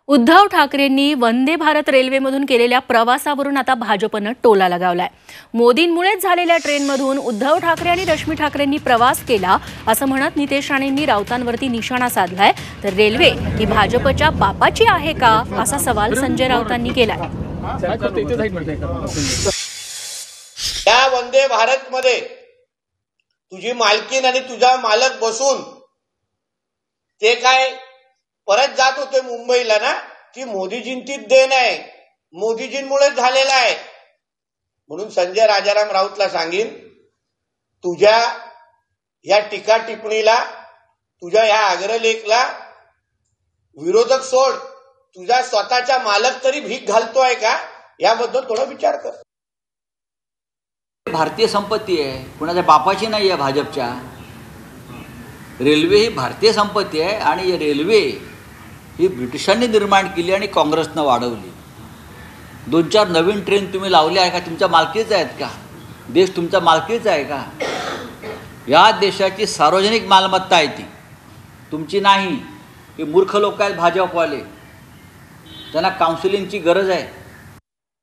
उद्धव ठाकरेंनी वंदे भारत रेल्वेमधून केलेल्या प्रवासावरून आता भाजपनं टोला लगावलाय। मोदींमुळेच झालेल्या ट्रेनमधून उद्धव ठाकरे आणि रश्मी ठाकरेंनी प्रवास केला असं म्हणत नितेश राणेंनी राऊतांवरती निशाणा साधलाय। तर रेल्वे ही भाजपच्या बापाची आहे का असा सवाल संजय राऊतांनी केलाय। या वंदे भारत मध्ये तुझी मालकीन आणि तुझा मालक बसून ते काय परत जात होते मुंबईला ना, ती मोदीजींची देण आहे, मोदीजींमुळे झालेला आहे। म्हणून संजय राजाराम राऊतला सांगीन, तुझ्या या टीका टिप्पणीला, तुझ्या या अग्रलेखला विरोधक सोड, तुझा स्वतःचा मालक तरी भीक घालतोय का याबद्दल थोडा विचार कर। भारतीय संपत्ती आहे, कुणाच्या बापाची नाही आहे भाजपच्या। रेल्वे ही भारतीय संपत्ती आहे आणि ही रेल्वे ही ब्रिटिशांनी निर्माण केली आणि काँग्रेसनं वाढवली। 2-4 नवीन ट्रेन तुम्ही लावल्या आहे का? तुमच्या मालकीचा आहेत का? देश तुमचा मालकीचा आहे का? या देशाची सार्वजनिक मालमत्ता आहे ती, तुमची नाही। हे मूर्ख लोक आहेत भाजपवाले, त्यांना काउन्सिलिंगची गरज आहे।